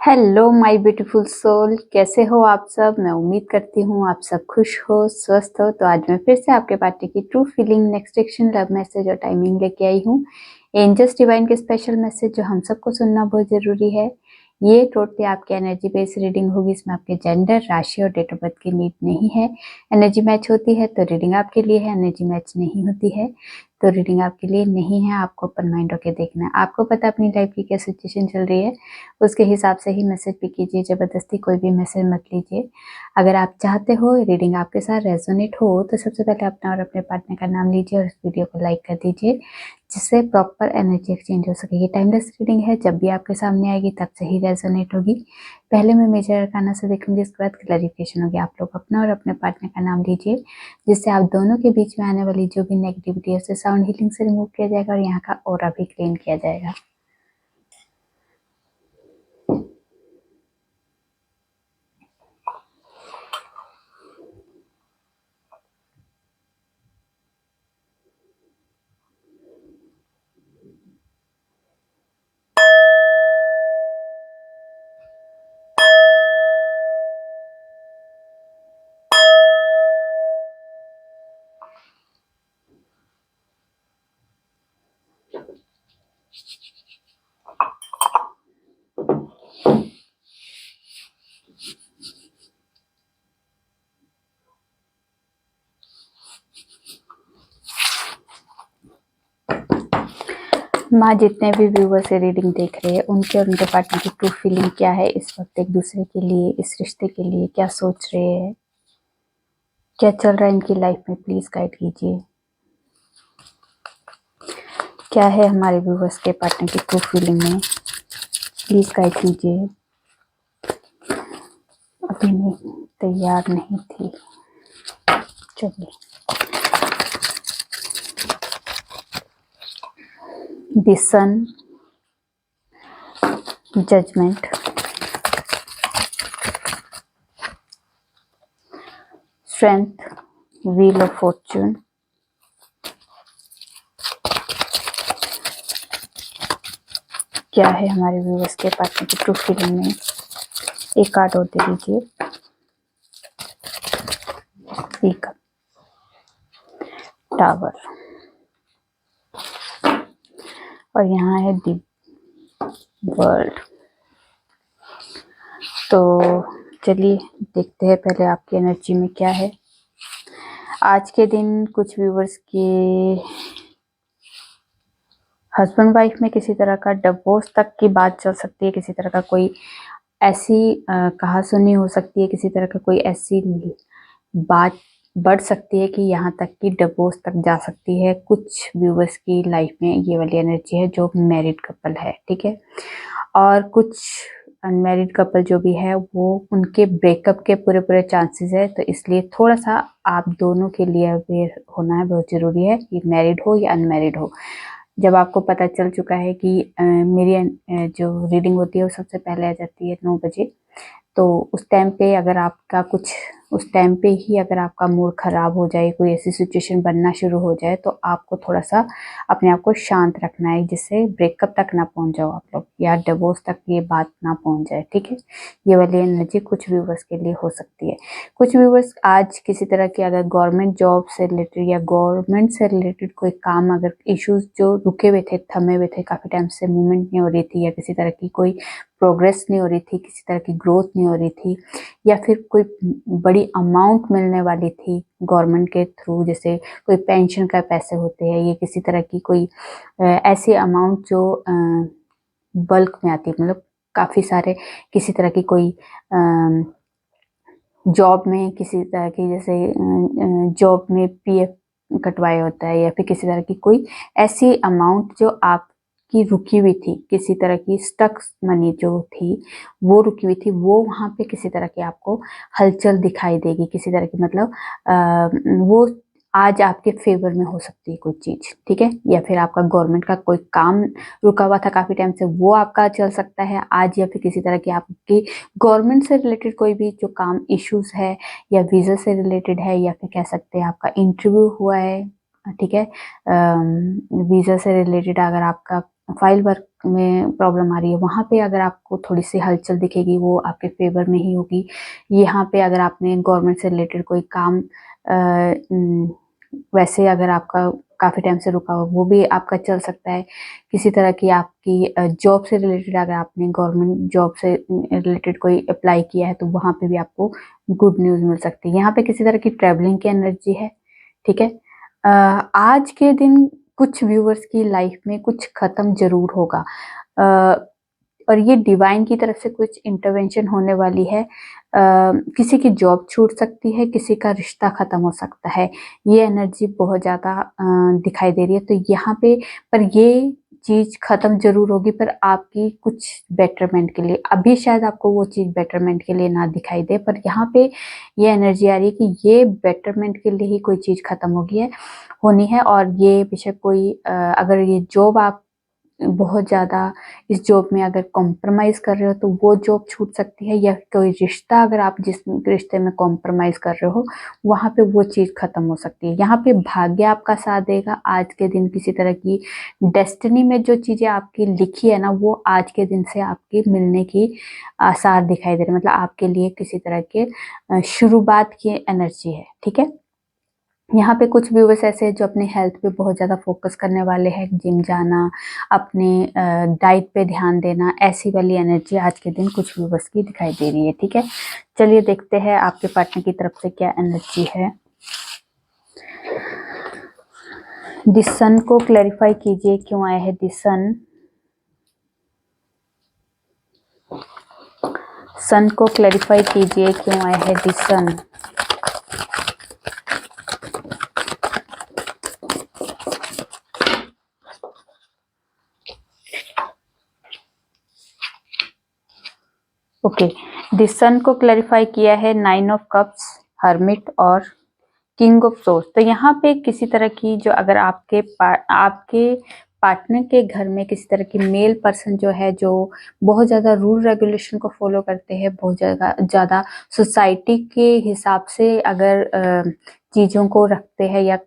Hello my beautiful soul, कैसे हो आप सब। मैं उम्मीद करती हूँ आप सब खुश हो, स्वस्थ हो। तो आज मैं फिर से आपके पार्टी की true feeling next action love message और टाइमिंग लेके आई हूँ। एंजल्स डिवाइन के स्पेशल मैसेज जो हम सबको सुनना बहुत ज़रूरी है। ये टोटली आपकी एनर्जी बेस्ड रीडिंग होगी। इसमें आपके जेंडर, राशि और डेट ऑफ बर्थ की नीड नहीं है। एनर्जी मैच होती है तो रीडिंग आपके लिए है, एनर्जी मैच नहीं होती है तो रीडिंग आपके लिए नहीं है। आपको ओपन माइंड होकर देखना है। आपको पता अपनी लाइफ की क्या सिचुएशन चल रही है, उसके हिसाब से ही मैसेज भी कीजिए। ज़बरदस्ती कोई भी मैसेज मत लीजिए। अगर आप चाहते हो रीडिंग आपके साथ रेजोनेट हो तो सबसे पहले अपना और अपने पार्टनर का नाम लीजिए और इस वीडियो को लाइक कर दीजिए, जिससे प्रॉपर एनर्जी एक्सचेंज हो सके। ये टाइमलेस रीडिंग है, जब भी आपके सामने आएगी तब से ही रेजोनेट होगी। पहले मैं मेजर अरकाना से देखूंगी, इसके बाद क्लैरिफिकेशन होगी। आप लोग अपना और अपने पार्टनर का नाम लीजिए, जिससे आप दोनों के बीच में आने वाली जो भी नेगेटिविटी है उसे साउंड हीलिंग से रिमूव किया जाएगा और यहाँ का ऑरा भी क्लीन किया जाएगा। माँ, जितने भी व्यूवर्स से रीडिंग देख रहे हैं उनके और उनके पार्टनर की ट्रू फीलिंग क्या है इस वक्त, एक दूसरे के लिए, इस रिश्ते के लिए क्या सोच रहे हैं, क्या चल रहा है इनकी लाइफ में, प्लीज गाइड कीजिए। क्या है हमारे व्यूवर्स के पार्टनर की ट्रू फीलिंग में, प्लीज गाइड कीजिए। अभी मैं तैयार नहीं थी, चलिए। The sun, judgement, strength, wheel of fortune, क्या है हमारे व्यूवर्स के पार्टनर की ट्रू फीलिंग में। एक कार्ड और दे दीजिए। एक टावर और यहाँ है दी वर्ल्ड। तो चलिए देखते हैं पहले आपकी एनर्जी में क्या है आज के दिन। कुछ व्यूवर्स के हस्बैंड वाइफ में किसी तरह का डिवोर्स तक की बात चल सकती है। किसी तरह का कोई ऐसी कहासुनी हो सकती है, किसी तरह का कोई ऐसी बात बढ़ सकती है कि यहाँ तक कि डिवोर्स तक जा सकती है। कुछ व्यूवर्स की लाइफ में ये वाली एनर्जी है जो मैरिड कपल है, ठीक है। और कुछ अनमैरिड कपल जो भी है वो उनके ब्रेकअप के पूरे पूरे चांसेस है। तो इसलिए थोड़ा सा आप दोनों के लिए अवेयर होना है, बहुत ज़रूरी है कि मैरिड हो या अनमैरिड हो। जब आपको पता चल चुका है कि मेरी जो रीडिंग होती है वो सबसे पहले आ जाती है 9 बजे, तो उस टाइम पे अगर आपका कुछ उस टाइम पे ही अगर आपका मूड ख़राब हो जाए, कोई ऐसी सिचुएशन बनना शुरू हो जाए, तो आपको थोड़ा सा अपने आप को शांत रखना है, जिससे ब्रेकअप तक ना पहुंच जाओ आप लोग, या डिवोर्स तक ये बात ना पहुंच जाए, ठीक है। ये वाली एनर्जी कुछ व्यूवर्स के लिए हो सकती है। कुछ व्यूवर्स आज किसी तरह की अगर गवर्नमेंट जॉब से रिलेटेड या गवर्नमेंट से रिलेटेड कोई काम, अगर इश्यूज जो रुके हुए थे, थमे हुए थे, काफ़ी टाइम से मूवमेंट नहीं हो रही थी, या किसी तरह की कोई प्रोग्रेस नहीं हो रही थी, किसी तरह की ग्रोथ नहीं हो रही थी, या फिर कोई बड़ी अमाउंट मिलने वाली थी गवर्नमेंट के थ्रू, जैसे कोई पेंशन का पैसे होते हैं, या किसी तरह की कोई ऐसी अमाउंट जो बल्क में आती है, मतलब काफ़ी सारे, किसी तरह की कोई जॉब में, किसी तरह की जैसे जॉब में पीएफ कटवाया होता है, या फिर किसी तरह की कोई ऐसी अमाउंट जो आपकी रुकी हुई थी, किसी तरह की स्टक मनी जो थी वो रुकी हुई थी, वो वहाँ पे किसी तरह की आपको हलचल दिखाई देगी। किसी तरह की मतलब वो आज आपके फेवर में हो सकती है कोई चीज़, ठीक है। या फिर आपका गवर्नमेंट का कोई काम रुका हुआ था काफ़ी टाइम से, वो आपका चल सकता है आज, या फिर किसी तरह की आपकी गवर्नमेंट से रिलेटेड कोई भी जो काम इश्यूज है, या वीज़ा से रिलेटेड है, या फिर कह सकते हैं आपका इंटरव्यू हुआ है, ठीक है। वीज़ा से रिलेटेड अगर आपका फाइल वर्क में प्रॉब्लम आ रही है, वहाँ पे अगर आपको थोड़ी सी हलचल दिखेगी वो आपके फेवर में ही होगी। यहाँ पे अगर आपने गवर्नमेंट से रिलेटेड कोई काम वैसे अगर आपका काफ़ी टाइम से रुका हो वो भी आपका चल सकता है। किसी तरह की आपकी जॉब से रिलेटेड अगर आपने गवर्नमेंट जॉब से रिलेटेड कोई अप्लाई किया है तो वहाँ पे भी आपको गुड न्यूज़ मिल सकती है। यहाँ पे किसी तरह की ट्रैवलिंग की एनर्जी है, ठीक है। आज के दिन कुछ व्यूअर्स की लाइफ में कुछ खत्म जरूर होगा, और ये डिवाइन की तरफ से कुछ इंटरवेंशन होने वाली है। किसी की जॉब छूट सकती है, किसी का रिश्ता खत्म हो सकता है। ये एनर्जी बहुत ज़्यादा दिखाई दे रही है। तो यहाँ पे पर ये चीज़ खत्म जरूर होगी, पर आपकी कुछ बेटरमेंट के लिए। अभी शायद आपको वो चीज़ बेटरमेंट के लिए ना दिखाई दे, पर यहाँ पे ये एनर्जी आ रही है कि ये बेटरमेंट के लिए ही कोई चीज़ खत्म होनी है। और ये बेशक कोई अगर ये जॉब आप बहुत ज़्यादा इस जॉब में अगर कॉम्प्रोमाइज़ कर रहे हो तो वो जॉब छूट सकती है, या कोई रिश्ता अगर आप जिस रिश्ते में कॉम्प्रोमाइज़ कर रहे हो वहाँ पे वो चीज़ ख़त्म हो सकती है। यहाँ पे भाग्य आपका साथ देगा। आज के दिन किसी तरह की डेस्टिनी में जो चीज़ें आपकी लिखी है ना वो आज के दिन से आपकी मिलने की आसार दिखाई दे रहे हैं। मतलब आपके लिए किसी तरह के शुरुआत की एनर्जी है, ठीक है। यहाँ पे कुछ व्यूवर्स ऐसे हैं जो अपनी हेल्थ पे बहुत ज़्यादा फोकस करने वाले हैं, जिम जाना, अपने डाइट पे ध्यान देना, ऐसी वाली एनर्जी आज के दिन कुछ व्यूवर्स की दिखाई दे रही है, ठीक है। चलिए देखते हैं आपके पार्टनर की तरफ से क्या एनर्जी है। द सन को क्लैरिफाई कीजिए, क्यों आया है द सन। सन को क्लैरिफाई कीजिए, क्यों आया है द सन। ओके, द सन को क्लैरिफाई किया है 9 ऑफ कप्स, हर्मिट और किंग ऑफ सोर्स। तो यहाँ पे किसी तरह की जो अगर आपके पार्टनर के घर में किसी तरह की मेल पर्सन जो है जो बहुत ज़्यादा रूल रेगुलेशन को फॉलो करते हैं, बहुत ज़्यादा सोसाइटी के हिसाब से अगर चीज़ों को रखते हैं या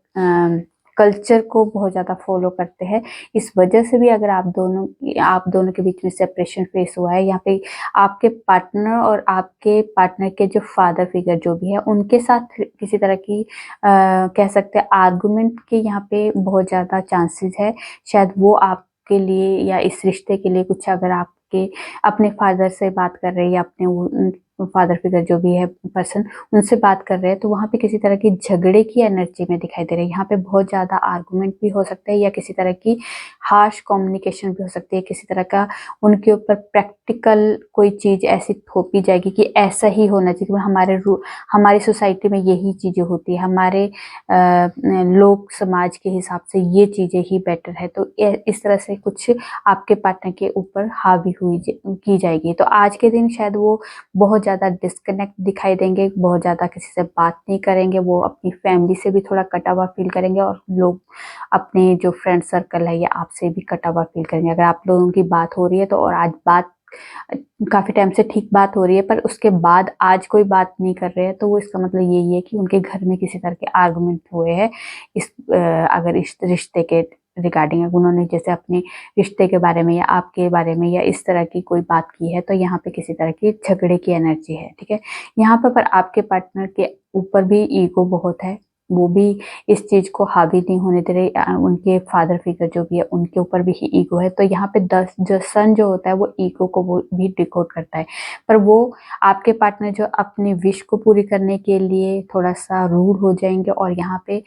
कल्चर को बहुत ज़्यादा फॉलो करते हैं, इस वजह से भी अगर आप दोनों के बीच में सेपरेशन फेस हुआ है, यहाँ पे आपके पार्टनर और आपके पार्टनर के जो फादर फिगर जो भी है उनके साथ किसी तरह की कह सकते हैं आर्गुमेंट के यहाँ पे बहुत ज़्यादा चांसेस है। शायद वो आपके लिए या इस रिश्ते के लिए कुछ अगर आपके अपने फादर से बात कर रहे हैं या अपने फादर फिगर जो भी है पर्सन उनसे बात कर रहे हैं, तो वहाँ पे किसी तरह की झगड़े की एनर्जी में दिखाई दे रही है। यहाँ पे बहुत ज़्यादा आर्गुमेंट भी हो सकता है या किसी तरह की हार्श कम्युनिकेशन भी हो सकती है। किसी तरह का उनके ऊपर प्रैक्टिकल कोई चीज़ ऐसी थोपी जाएगी कि ऐसा ही होना चाहिए, हमारी सोसाइटी में यही चीज़ें होती है, हमारे लोक समाज के हिसाब से ये चीज़ें ही बेटर है। तो इस तरह से कुछ आपके पार्टनर के ऊपर हावी की जाएगी। तो आज के दिन शायद वो बहुत ज़्यादा डिस्कनेक्ट दिखाई देंगे, बहुत ज़्यादा किसी से बात नहीं करेंगे, वो अपनी फैमिली से भी थोड़ा कटा हुआ फील करेंगे और लोग अपने जो फ्रेंड सर्कल है या आपसे भी कटा हुआ फील करेंगे। अगर आप लोगों की बात हो रही है तो और आज बात काफ़ी टाइम से ठीक बात हो रही है पर उसके बाद आज कोई बात नहीं कर रहे हैं, तो वो इसका मतलब यही है कि उनके घर में किसी तरह के आर्गुमेंट हुए हैं अगर इस रिश्ते के रिगार्डिंग उन्होंने जैसे अपने रिश्ते के बारे में या आपके बारे में या इस तरह की कोई बात की है, तो यहाँ पे किसी तरह की झगड़े की एनर्जी है, ठीक है। यहाँ पर आपके पार्टनर के ऊपर भी ईगो बहुत है, वो भी इस चीज को हावी नहीं होने दे रहे। उनके फादर फिगर जो भी है उनके ऊपर भी ईगो है। तो यहाँ पे जो सन जो होता है वो ईगो को वो भी डिकोड करता है, पर वो आपके पार्टनर जो अपनी विश को पूरी करने के लिए थोड़ा सा रूड हो जाएंगे और यहाँ पे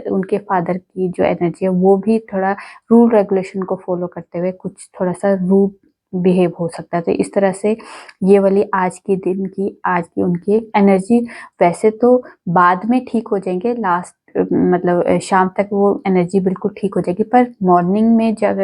उनके फादर की जो एनर्जी है वो भी थोड़ा रूल रेगुलेशन को फॉलो करते हुए कुछ थोड़ा सा रूड बिहेव हो सकता है। तो इस तरह से ये वाली आज की उनकी एनर्जी वैसे तो बाद में ठीक हो जाएंगे, लास्ट मतलब शाम तक वो एनर्जी बिल्कुल ठीक हो जाएगी, पर मॉर्निंग में जब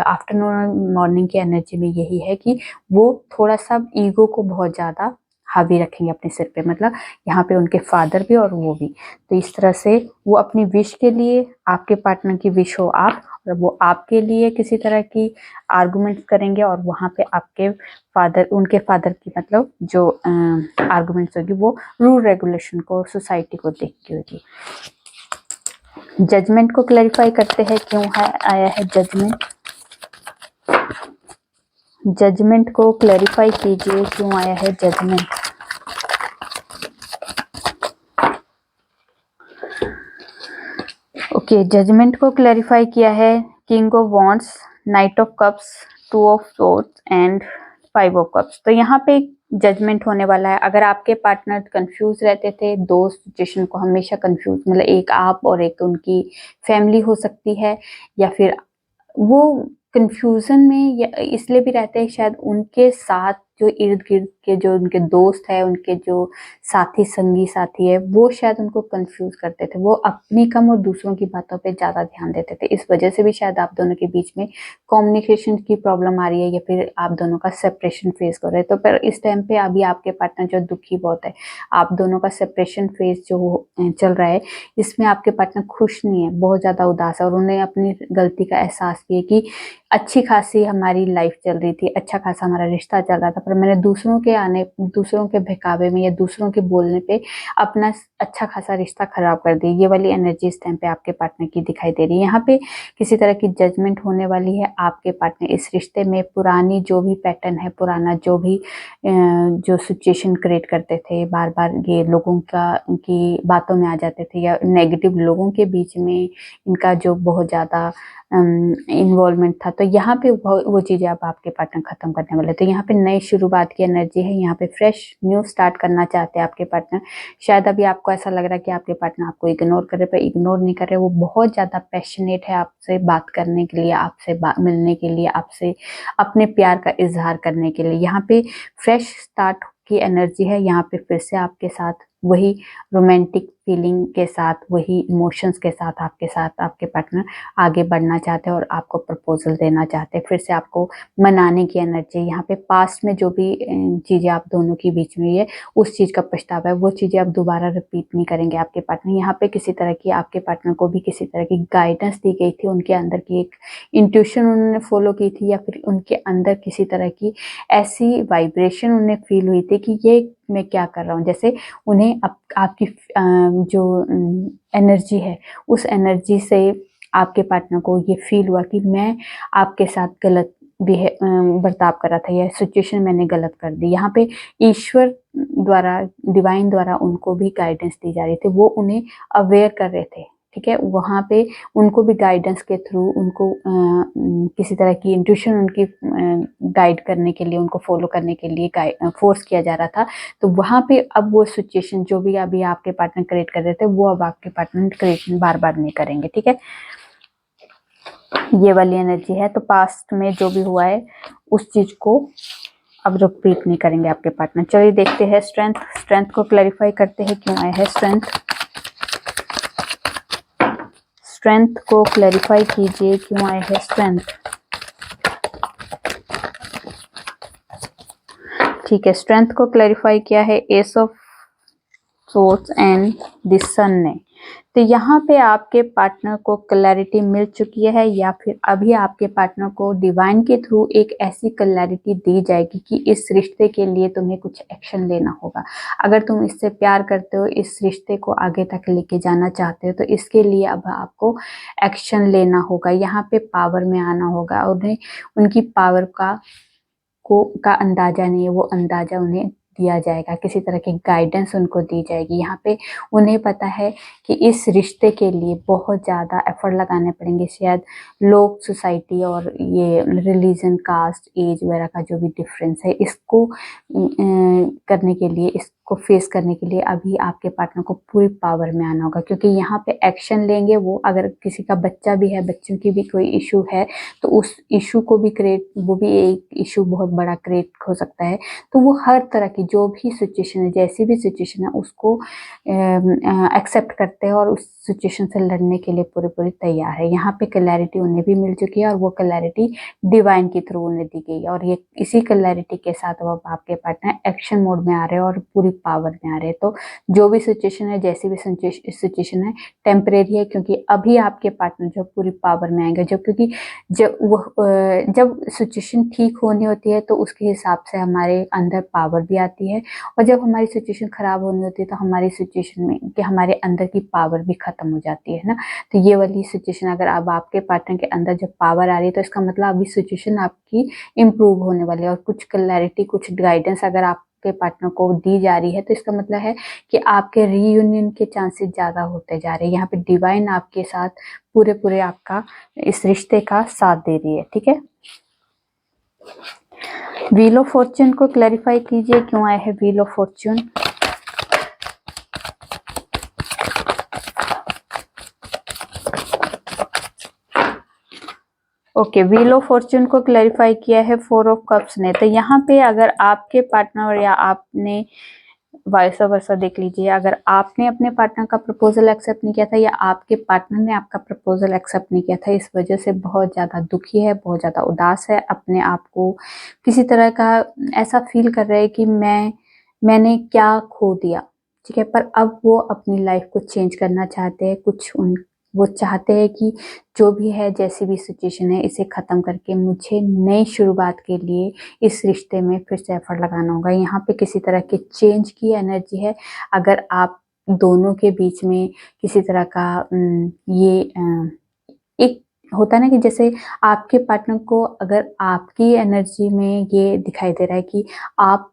आफ्टरनून मॉर्निंग की एनर्जी में यही है कि वो थोड़ा सा ईगो को बहुत ज़्यादा हावी रखेंगे अपने सिर पे, मतलब यहाँ पे उनके फादर भी और वो भी। तो इस तरह से वो अपनी विश के लिए आपके पार्टनर की विश हो आप और वो आपके लिए किसी तरह की आर्गुमेंट्स करेंगे और वहाँ पे उनके फादर की मतलब जो आर्गुमेंट्स होगी वो रूल रेगुलेशन को सोसाइटी को देख के होगी। जजमेंट को क्लैरिफाई करते हैं, क्यों है आया है जजमेंट। जजमेंट को क्लैरिफाई कीजिए, क्यों आया है जजमेंट। ओके, जजमेंट को क्लैरिफाई किया है king of wands, night of cups, two of swords and five of cups. तो यहाँ पे जजमेंट होने वाला है। अगर आपके पार्टनर कंफ्यूज रहते थे, दो सिचुएशन को हमेशा कंफ्यूज, मतलब एक आप और एक उनकी फैमिली हो सकती है, या फिर वो कंफ्यूजन में इसलिए भी रहते हैं शायद उनके साथ जो इर्द गिर्द के जो उनके दोस्त है, उनके जो साथी संगी साथी है, वो शायद उनको कंफ्यूज करते थे। वो अपनी कम और दूसरों की बातों पे ज्यादा ध्यान देते थे। इस वजह से भी शायद आप दोनों के बीच में कम्युनिकेशन की प्रॉब्लम आ रही है, या फिर आप दोनों का सेपरेशन फेस कर रहे हैं। तो पर इस टाइम पे अभी आपके पार्टनर जो दुखी बहुत है, आप दोनों का सेपरेशन फेस जो चल रहा है, इसमें आपके पार्टनर खुश नहीं है, बहुत ज्यादा उदास है, और उन्हें अपनी गलती का एहसास किया कि अच्छी खासी हमारी लाइफ चल रही थी, अच्छा खासा हमारा रिश्ता चल रहा था, पर मैंने दूसरों के बहकावे में या दूसरों के बोलने पे अपना अच्छा खासा रिश्ता खराब कर दिया। ये वाली एनर्जी इस टाइम पे आपके पार्टनर की दिखाई दे रही है। यहाँ पे किसी तरह की जजमेंट होने वाली है। आपके पार्टनर इस रिश्ते में पुरानी जो भी पैटर्न है, पुराना जो भी जो सिचुएशन क्रिएट करते थे, बार बार ये लोगों की बातों में आ जाते थे, या नेगेटिव लोगों के बीच में इनका जो बहुत ज्यादा इन्वॉल्वमेंट था, तो यहाँ पे वो चीजें अब आपके पार्टनर खत्म करने वाले। तो यहाँ पे नई शुरुआत की एनर्जी है। यहाँ पे फ्रेश न्यू स्टार्ट करना चाहते हैं आपके पार्टनर। शायद अभी आपको ऐसा लग रहा है कि आपके पार्टनर आपको इग्नोर कर रहे, पर इग्नोर नहीं कर रहे, वो बहुत ज्यादा पैशनेट है आपसे बात करने के लिए, आपसे मिलने के लिए, आपसे अपने प्यार का इजहार करने के लिए। यहाँ पे फ्रेश स्टार्ट की एनर्जी है। यहाँ पे फिर से आपके साथ वही रोमांटिक फीलिंग के साथ, वही इमोशंस के साथ आपके साथ आपके पार्टनर आगे बढ़ना चाहते हैं और आपको प्रपोजल देना चाहते हैं। फिर से आपको मनाने की एनर्जी। यहाँ पे पास्ट में जो भी चीजें आप दोनों के बीच में है, उस चीज का पछतावा है, वो चीजें आप दोबारा रिपीट नहीं करेंगे आपके पार्टनर। यहाँ पे किसी तरह की आपके पार्टनर को भी किसी तरह की गाइडेंस दी गई थी, उनके अंदर की एक इंट्यूशन उन्होंने फॉलो की थी, या फिर उनके अंदर किसी तरह की ऐसी वाइब्रेशन उन्हें फील हुई थी कि ये मैं क्या कर रहा हूँ। जैसे उन्हें आपकी जो एनर्जी है, उस एनर्जी से आपके पार्टनर को ये फील हुआ कि मैं आपके साथ गलत बर्ताव कर रहा था, या सिचुएशन मैंने गलत कर दी। यहाँ पे ईश्वर द्वारा, डिवाइन द्वारा उनको भी गाइडेंस दी जा रही थी, वो उन्हें अवेयर कर रहे थे। ठीक है, वहाँ पे उनको भी गाइडेंस के थ्रू उनको किसी तरह की इंट्यूशन उनकी गाइड करने के लिए, उनको फॉलो करने के लिए फोर्स किया जा रहा था। तो वहाँ पे अब वो सिचुएशन जो भी अभी आपके पार्टनर क्रिएट कर रहे थे, वो अब आपके पार्टनर क्रिएट बार बार नहीं करेंगे। ठीक है, ये वाली एनर्जी है। तो पास्ट में जो भी हुआ है उस चीज को अब रिपीट नहीं करेंगे आपके पार्टनर। चलिए देखते हैं स्ट्रेंथ को क्लैरिफाई करते हैं, क्यों आया है स्ट्रेंथ को क्लैरिफाई कीजिए, क्यों आया है स्ट्रेंथ। ठीक है, स्ट्रेंथ को क्लैरिफाई किया है ace of swords and the sun ने। तो यहाँ पे आपके पार्टनर को क्लैरिटी मिल चुकी है, या फिर अभी आपके पार्टनर को डिवाइन के थ्रू एक ऐसी क्लैरिटी दी जाएगी कि इस रिश्ते के लिए तुम्हें कुछ एक्शन लेना होगा। अगर तुम इससे प्यार करते हो, इस रिश्ते को आगे तक लेके जाना चाहते हो, तो इसके लिए अब आपको एक्शन लेना होगा। यहाँ पे पावर में आना होगा। उन्हें उनकी पावर का अंदाजा नहीं है, वो अंदाजा उन्हें दिया जाएगा। किसी तरह की गाइडेंस उनको दी जाएगी। यहाँ पे उन्हें पता है कि इस रिश्ते के लिए बहुत ज़्यादा एफर्ट लगाने पड़ेंगे। शायद लोग, सोसाइटी और ये रिलीजन, कास्ट, एज वगैरह का जो भी डिफरेंस है, इसको करने के लिए, इसको फेस करने के लिए अभी आपके पार्टनर को पूरी पावर में आना होगा। क्योंकि यहाँ पे एक्शन लेंगे वो। अगर किसी का बच्चा भी है, बच्चों की भी कोई इशू है, तो उस इशू को भी वो भी एक इशू बहुत बड़ा क्रिएट हो सकता है। तो वो हर तरह की जो भी सिचुएशन है, जैसी भी सिचुएशन है, उसको एक्सेप्ट करते हैं और उस सिचुएशन से लड़ने के लिए पूरी तैयार है। यहाँ पे क्लैरिटी उन्हें भी मिल चुकी है, और वो क्लैरिटी डिवाइन के थ्रू उन्हें दी गई है। और ये इसी क्लैरिटी के साथ अब आपके पार्टनर एक्शन मोड में आ रहे हैं और पूरी पावर में आ रहे हैं। तो जो भी सिचुएशन है, जैसी भी सिचुएशन है, टेम्परेरी है, क्योंकि अभी आपके पार्टनर जो पूरी पावर में आएंगे। क्योंकि जब सिचुएशन ठीक होनी होती है, तो उसके हिसाब से हमारे अंदर पावर भी आती है, और जब हमारी सिचुएशन खराब होनी होती है, तो हमारी सिचुएशन में कि हमारे अंदर की पावर भी खत्म खत्म हो जाती है ना। तो ये वाली सिचुएशन अगर अब आपके पार्टनर के अंदर जब पावर आ रही है तो इसका मतलब अभी सिचुएशन आपकी इम्प्रूव होने वाली है, और कुछ क्लैरिटी, कुछ गाइडेंस अगर आपके पार्टनर को दी जा रही है तो इसका मतलब है कि आपके रीयूनियन के चांसेस ज़्यादा होते जा रहे हैं। यहाँ पे डिवाइन आपके साथ पूरे आपका इस रिश्ते का साथ दे रही है, ठीक है। व्हील ऑफ फॉर्च्यून को क्लैरिफाई कीजिए, क्यों आया है wheel of Fortune. Okay, wheel of Fortune को क्लैरिफाई किया है 4 ऑफ कप्स ने। तो यहाँ पे अगर आपके पार्टनर या आपने वाइस वर्सा देख लीजिए, अगर आपने अपने पार्टनर का प्रपोजल एक्सेप्ट नहीं किया था या आपके पार्टनर ने आपका प्रपोजल एक्सेप्ट नहीं किया था, इस वजह से बहुत ज़्यादा दुखी है, बहुत ज़्यादा उदास है, अपने आप को किसी तरह का ऐसा फील कर रहे हैं कि मैंने क्या खो दिया, ठीक है। पर अब वो अपनी लाइफ को चेंज करना चाहते हैं, वो चाहते हैं कि जो भी है, जैसी भी सिचुएशन है, इसे ख़त्म करके मुझे नई शुरुआत के लिए इस रिश्ते में फिर से एफर्ट लगाना होगा। यहाँ पे किसी तरह के चेंज की एनर्जी है। अगर आप दोनों के बीच में किसी तरह का एक होता है ना कि जैसे आपके पार्टनर को अगर आपकी एनर्जी में ये दिखाई दे रहा है कि आप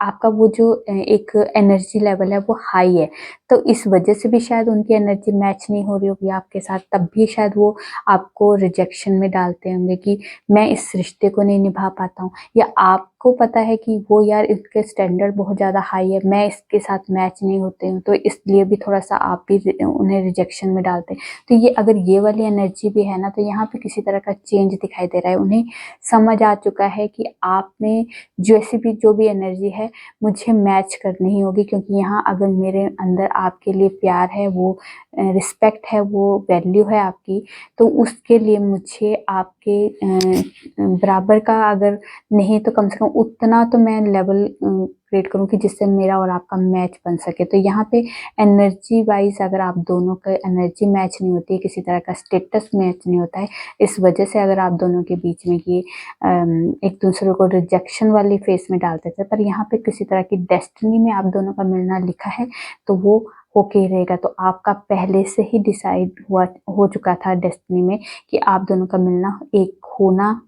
आपका वो जो एक एनर्जी लेवल है वो हाई है, तो इस वजह से भी शायद उनकी एनर्जी मैच नहीं हो रही होगी आपके साथ, तब भी शायद वो आपको रिजेक्शन में डालते होंगे कि मैं इस रिश्ते को नहीं निभा पाता हूँ, या आपको पता है कि वो यार इसके स्टैंडर्ड बहुत ज़्यादा हाई है, मैं इसके साथ मैच नहीं होते हूँ, तो इसलिए भी थोड़ा सा आप भी उन्हें रिजेक्शन में डालते हैं। तो ये अगर ये वाली एनर्जी भी है ना, तो यहाँ पे किसी तरह का चेंज दिखाई दे रहा है। उन्हें समझ आ चुका है कि आप में जैसी भी जो भी एनर्जी है मुझे मैच करनी ही होगी, क्योंकि यहाँ अगर मेरे अंदर आपके लिए प्यार है, वो रिस्पेक्ट है, वो वैल्यू है आपकी, तो उसके लिए मुझे आपके बराबर का अगर नहीं तो कम से कम उतना तो मैं लेवल क्रिएट करूँ कि जिससे मेरा और आपका मैच बन सके। तो यहाँ पे एनर्जी वाइज अगर आप दोनों का एनर्जी मैच नहीं होती है, किसी तरह का स्टेटस मैच नहीं होता है, इस वजह से अगर आप दोनों के बीच में ये एक दूसरे को रिजेक्शन वाली फेस में डालते थे, पर यहाँ पे किसी तरह की डेस्टिनी में आप दोनों का मिलना लिखा है, तो वो होके ही रहेगा। तो आपका पहले से ही डिसाइड हो चुका था डेस्टिनी में कि आप दोनों का मिलना, एक होना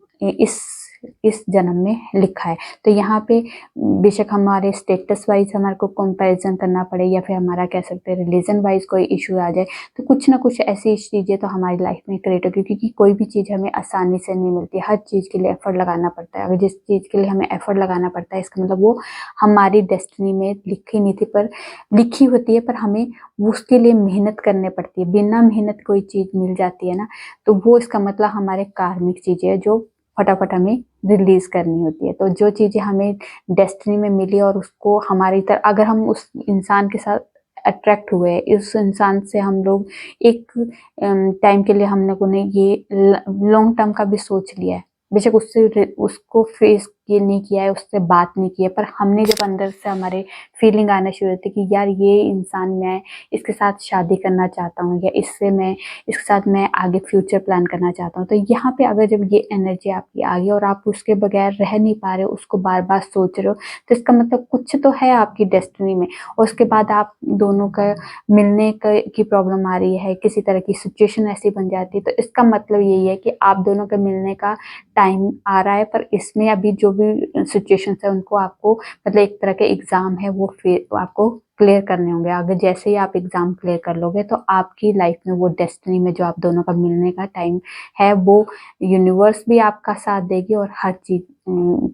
इस जन्म में लिखा है। तो यहाँ पे बेशक हमारे स्टेटस वाइज हमारे को कंपैरिजन करना पड़े, या फिर हमारा कह सकते हैं रिलीजन वाइज कोई इशू आ जाए, तो कुछ ना कुछ ऐसी चीज़ें तो हमारी लाइफ में क्रिएट होगी, क्योंकि कोई भी चीज़ हमें आसानी से नहीं मिलती, हर चीज़ के लिए एफर्ट लगाना पड़ता है। अगर जिस चीज़ के लिए हमें एफर्ट लगाना पड़ता है, इसका मतलब वो हमारी डेस्टिनी में लिखी नहीं थी, पर लिखी होती है, पर हमें उसके लिए मेहनत करनी पड़ती है। बिना मेहनत कोई चीज़ मिल जाती है ना, तो वो इसका मतलब हमारे कार्मिक चीज़ें हैं जो फटाफट हमें रिलीज करनी होती है। तो जो चीज़ें हमें डेस्टिनी में मिली और उसको हमारी तरह अगर हम उस इंसान के साथ अट्रैक्ट हुए, इस इंसान से हम लोग एक टाइम के लिए हम लोगों ने ये लॉन्ग टर्म का भी सोच लिया है, बेशक उसको फेस ये नहीं किया है, उससे बात नहीं की है, पर हमने जब अंदर से हमारे फीलिंग आना शुरू होती कि यार ये इंसान, मैं इसके साथ शादी करना चाहता हूँ, या इसके साथ मैं आगे फ्यूचर प्लान करना चाहता हूँ, तो यहाँ पे अगर जब ये एनर्जी आपकी आ गई और आप उसके बगैर रह नहीं पा रहे हो, उसको बार बार सोच रहे हो, तो इसका मतलब कुछ तो है आपकी डेस्टिनी में। और उसके बाद आप दोनों का मिलने की प्रॉब्लम आ रही है, किसी तरह की सिचुएशन ऐसी बन जाती है, तो इसका मतलब यही है कि आप दोनों के मिलने का टाइम आ रहा है, पर इसमें अभी जो भी सिचुएशंस है उनको आपको मतलब एक तरह के एग्जाम है वो फिर आपको क्लियर करने होंगे। अगर जैसे ही आप एग्जाम क्लियर कर लोगे तो आपकी लाइफ में वो डेस्टिनी में जो आप दोनों का मिलने का टाइम है, वो यूनिवर्स भी आपका साथ देगी, और हर चीज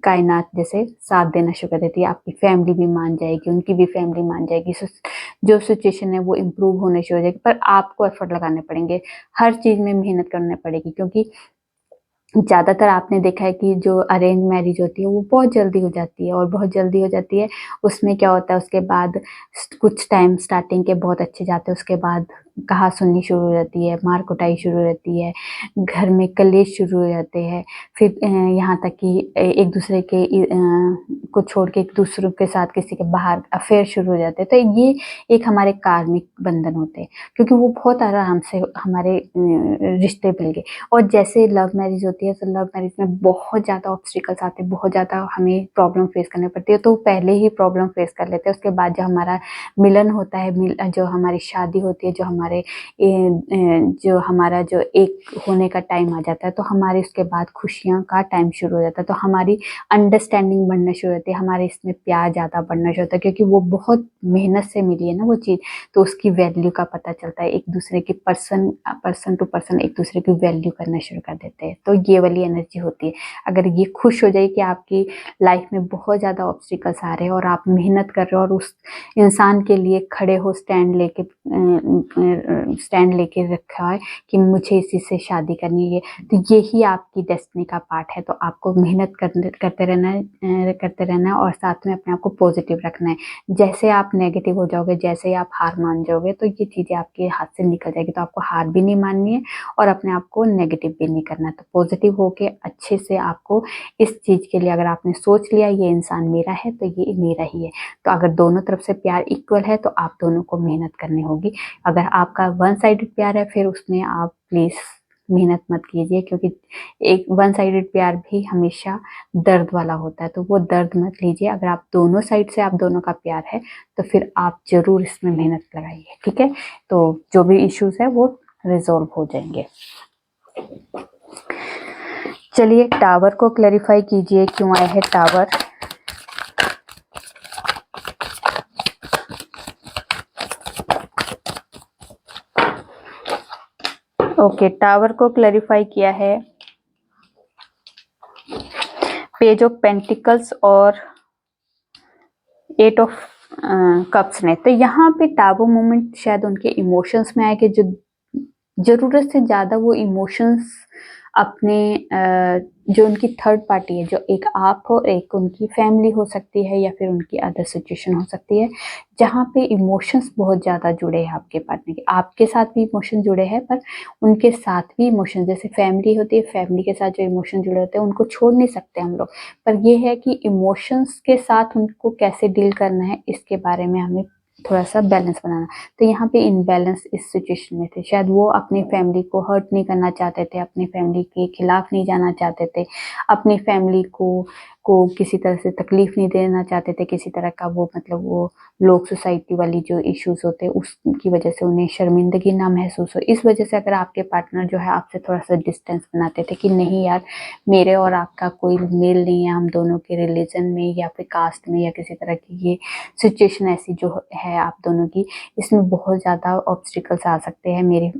कायनात जैसे साथ देना शुरू कर देती है। आपकी फैमिली भी मान जाएगी, उनकी भी फैमिली मान जाएगी, जो सिचुएशन है वो इम्प्रूव होने शुरू हो जाएगी। पर आपको एफर्ट लगाने पड़ेंगे, हर चीज में मेहनत करनी पड़ेगी, क्योंकि ज़्यादातर आपने देखा है कि जो अरेंज मैरिज होती है वो बहुत जल्दी हो जाती है, और बहुत जल्दी हो जाती है। उसमें क्या होता है, उसके बाद कुछ टाइम स्टार्टिंग के बहुत अच्छे जाते हैं, उसके बाद कहा सुननी शुरू हो जाती है, मार कुटाई शुरू हो जाती है, घर में कलेश शुरू हो जाते हैं, फिर यहाँ तक कि एक दूसरे के को छोड़ के एक दूसरों के साथ किसी के बाहर अफेयर शुरू हो जाते हैं। तो ये एक हमारे कार्मिक बंधन होते हैं, क्योंकि वो बहुत आराम से हमारे रिश्ते मिल गए। और जैसे लव मैरिज होती है, तो लव मैरिज में बहुत ज़्यादा ऑब्स्टिकल्स आते हैं, बहुत ज़्यादा हमें प्रॉब्लम फेस करनी पड़ती है। तो पहले ही प्रॉब्लम फेस कर लेते हैं, उसके बाद जो हमारा मिलन होता है, जो हमारी शादी होती है, जो हमारा जो एक होने का टाइम आ जाता है, तो हमारे उसके बाद खुशियाँ का टाइम शुरू हो जाता है। तो हमारी अंडरस्टैंडिंग बढ़ना शुरू होती है, हमारे इसमें प्यार ज़्यादा बढ़ना शुरू होता है, क्योंकि वो बहुत मेहनत से मिली है ना वो चीज़। तो उसकी वैल्यू का पता चलता है, एक दूसरे की पर्सन टू पर्सन एक दूसरे की वैल्यू करना शुरू कर देते हैं। तो ये वाली एनर्जी होती है। अगर ये खुश हो जाए कि आपकी लाइफ में बहुत ज़्यादा ऑब्स्टिकल्स आ रहे हैं और आप मेहनत कर रहे हो और उस इंसान के लिए खड़े हो, स्टैंड लेके रखा है कि मुझे इसी से शादी करनी है, तो यही आपकी डेस्टिनी का पार्ट है। तो आपको मेहनत करते रहना है और साथ में अपने आप को पॉजिटिव रखना है। जैसे आप नेगेटिव हो जाओगे, जैसे आप हार मान जाओगे, तो ये चीज़ें आपके हाथ से निकल जाएगी। तो आपको हार भी नहीं माननी है और अपने आप को नेगेटिव भी नहीं करना है। तो पॉजिटिव होके अच्छे से आपको इस चीज़ के लिए, अगर आपने सोच लिया ये इंसान मेरा है, तो ये मेरा ही है। तो अगर दोनों तरफ से प्यार इक्वल है, तो आप दोनों को मेहनत करनी होगी। अगर आपका वन साइडेड प्यार है, फिर उसमें आप प्लीज़ मेहनत मत कीजिए, क्योंकि एक वन साइडेड प्यार भी हमेशा दर्द वाला होता है। तो वो दर्द मत लीजिए। अगर आप दोनों साइड से आप दोनों का प्यार है, तो फिर आप ज़रूर इसमें मेहनत लगाइए, ठीक है। तो जो भी इश्यूज है वो रिजॉल्व हो जाएंगे। चलिए टावर को क्लैरिफाई कीजिए, क्यों आया है टावर। ओके, टावर को क्लैरिफाई किया है पेज ऑफ पेंटिकल्स और 8 ऑफ कप्स ने। तो यहाँ पे टावर मोमेंट शायद उनके इमोशंस में आए कि जो जरूरत से ज्यादा वो इमोशंस अपने जो उनकी थर्ड पार्टी है, जो एक आप हो, एक उनकी फैमिली हो सकती है, या फिर उनकी अदर सिचुएशन हो सकती है, जहाँ पे इमोशंस बहुत ज़्यादा जुड़े हैं आपके पार्टनर के। आपके साथ भी इमोशन जुड़े हैं, पर उनके साथ भी इमोशन, जैसे फैमिली होती है, फैमिली के साथ जो इमोशन जुड़े होते हैं उनको छोड़ नहीं सकते हम लोग। पर ये है कि इमोशंस के साथ उनको कैसे डील करना है, इसके बारे में हमें थोड़ा सा बैलेंस बनाना। तो यहाँ पे इनबैलेंस इस सिचुएशन में थे। शायद वो अपनी फैमिली को हर्ट नहीं करना चाहते थे, अपनी फैमिली के खिलाफ नहीं जाना चाहते थे, अपनी फैमिली को किसी तरह से तकलीफ नहीं देना चाहते थे, किसी तरह का वो मतलब वो लोग सोसाइटी वाली जो इश्यूज होते हैं उसकी वजह से उन्हें शर्मिंदगी ना महसूस हो। इस वजह से अगर आपके पार्टनर जो है आपसे थोड़ा सा डिस्टेंस बनाते थे कि नहीं यार, मेरे और आपका कोई मेल नहीं है, हम दोनों के रिलीजन में या फिर कास्ट में या किसी तरह की ये सिचुएशन ऐसी जो है आप दोनों की, इसमें बहुत ज़्यादा ऑब्स्टिकल्स आ सकते हैं, मेरे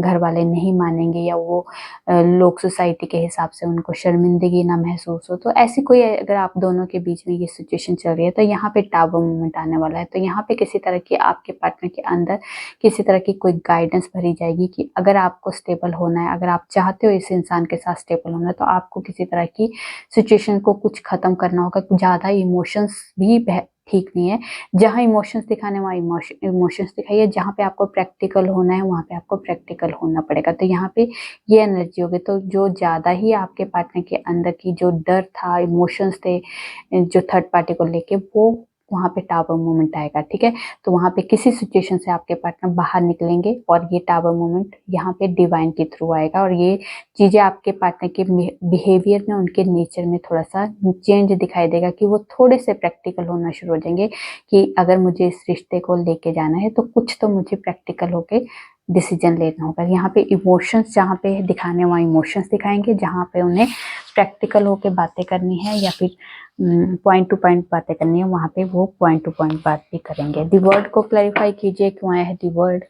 घर वाले नहीं मानेंगे, या वो लोग सोसाइटी के हिसाब से उनको शर्मिंदगी ना महसूस हो। तो ऐसी कोई अगर आप दोनों के बीच में ये सिचुएशन चल रही है, तो यहाँ पे टावर मोमेंट आने वाला है। तो यहाँ पे किसी तरह की आपके पार्टनर के अंदर किसी तरह की कोई गाइडेंस भरी जाएगी कि अगर आपको स्टेबल होना है, अगर आप चाहते हो इस इंसान के साथ स्टेबल होना है, तो आपको किसी तरह की सिचुएशन को कुछ खत्म करना होगा। ज़्यादा इमोशंस भी ठीक नहीं है। जहाँ इमोशंस दिखाने वहाँ इमोशंस दिखाइए, जहाँ पे आपको प्रैक्टिकल होना है वहाँ पे आपको प्रैक्टिकल होना पड़ेगा। तो यहाँ पे ये एनर्जी होगी। तो जो ज़्यादा ही आपके पार्टनर के अंदर की जो डर था, इमोशंस थे जो थर्ड पार्टी को लेके, वो वहाँ पे टावर मोमेंट आएगा, ठीक है। तो वहाँ पे किसी सिचुएशन से आपके पार्टनर बाहर निकलेंगे और ये टावर मोमेंट यहाँ पे डिवाइन के थ्रू आएगा, और ये चीज़ें आपके पार्टनर के बिहेवियर में, उनके नेचर में थोड़ा सा चेंज दिखाई देगा कि वो थोड़े से प्रैक्टिकल होना शुरू हो जाएंगे कि अगर मुझे इस रिश्ते को लेके जाना है, तो कुछ तो मुझे प्रैक्टिकल होके डिसीजन लेना होगा। यहाँ पे इमोशंस जहाँ पे दिखाने वहाँ इमोशंस दिखाएंगे, जहाँ पे उन्हें प्रैक्टिकल होके बातें करनी है या फिर पॉइंट टू पॉइंट बातें करनी है, वहाँ पे वो पॉइंट टू पॉइंट बात भी करेंगे। दी वर्ड को क्लैरिफाई कीजिए, क्यों आया है दी वर्ड।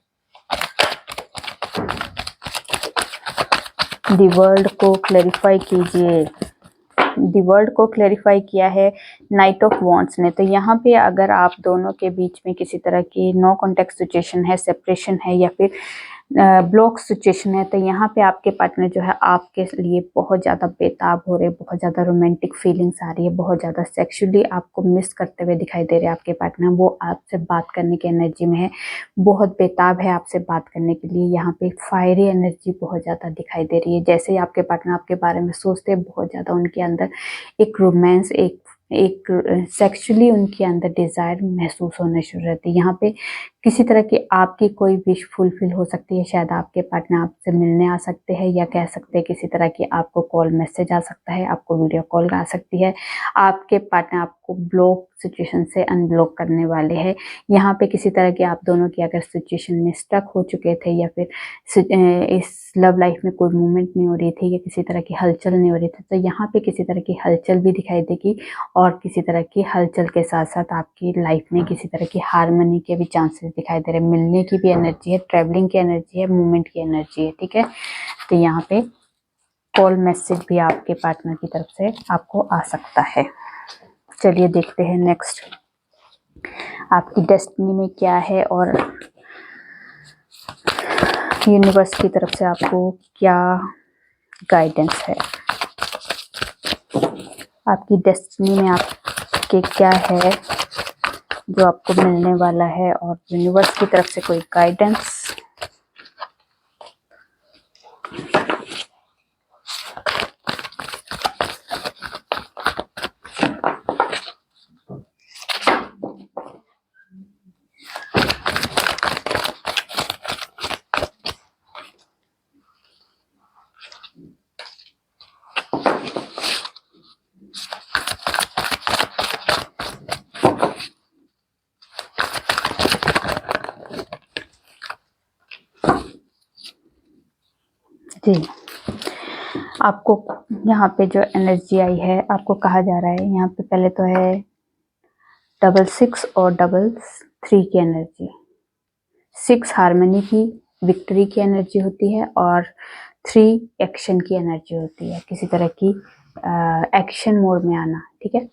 दी वर्ड को क्लैरिफाई कीजिए। दी वर्ड को क्लैरिफाई किया है नाइट ऑफ वॉन्ड्स ने। तो यहाँ पे अगर आप दोनों के बीच में किसी तरह की नो कॉन्टेक्ट सिचुएशन है, सेपरेशन है, या फिर ब्लॉक सिचुएशन है, तो यहाँ पे आपके पार्टनर जो है आपके लिए बहुत ज़्यादा बेताब हो रहे हैं, बहुत ज़्यादा रोमांटिक फीलिंग्स आ रही है, बहुत ज़्यादा सेक्सुअली आपको मिस करते हुए दिखाई दे रहे हैं। आपके पार्टनर वो आपसे बात करने की एनर्जी में है, बहुत बेताब है आपसे बात करने के लिए। यहाँ पे फायरी एनर्जी बहुत ज़्यादा दिखाई दे रही है। जैसे ही आपके पार्टनर आपके बारे में सोचते हैं, बहुत ज़्यादा उनके अंदर एक रोमांस, एक सेक्सुअली उनके अंदर डिज़ायर महसूस होना शुरू रहती है। यहाँ पे किसी तरह की आपकी कोई विश फुलफिल हो सकती है। शायद आपके पार्टनर आपसे मिलने आ सकते हैं, या कह सकते हैं किसी तरह की आपको कॉल मैसेज आ सकता है, आपको वीडियो कॉल आ सकती है। आपके पार्टनर आपको ब्लॉक सिचुएशन से अनब्लॉक करने वाले हैं। यहाँ पे किसी तरह की आप दोनों की अगर सिचुएशन में स्टक हो चुके थे, या फिर इस लव लाइफ में कोई मूवमेंट नहीं हो रही थी, या किसी तरह की हलचल नहीं हो रही थी, तो यहाँ पे किसी तरह की हलचल भी दिखाई देगी। और किसी तरह की हलचल के साथ साथ आपकी लाइफ में किसी तरह की हार्मनी के भी चांसेस दिखाई दे रहे हैं। मिलने की भी एनर्जी है, ट्रैवलिंग की एनर्जी है, मूवमेंट की एनर्जी है। ठीक है, तो यहाँ पे कॉल मैसेज भी आपके पार्टनर की तरफ से आपको आ सकता है। चलिए देखते हैं नेक्स्ट आपकी डेस्टिनी में क्या है, और यूनिवर्स की तरफ से आपको क्या गाइडेंस है। आपकी डेस्टिनी में आपके क्या है जो आपको मिलने वाला है, और यूनिवर्स की तरफ से कोई गाइडेंस। जी, आपको यहाँ पे जो एनर्जी आई है, आपको कहा जा रहा है यहाँ पे पहले तो है 66 और 33 की एनर्जी। 6 हार्मनी की, विक्ट्री की एनर्जी होती है, और 3 एक्शन की एनर्जी होती है, किसी तरह की एक्शन मोड में आना। ठीक है,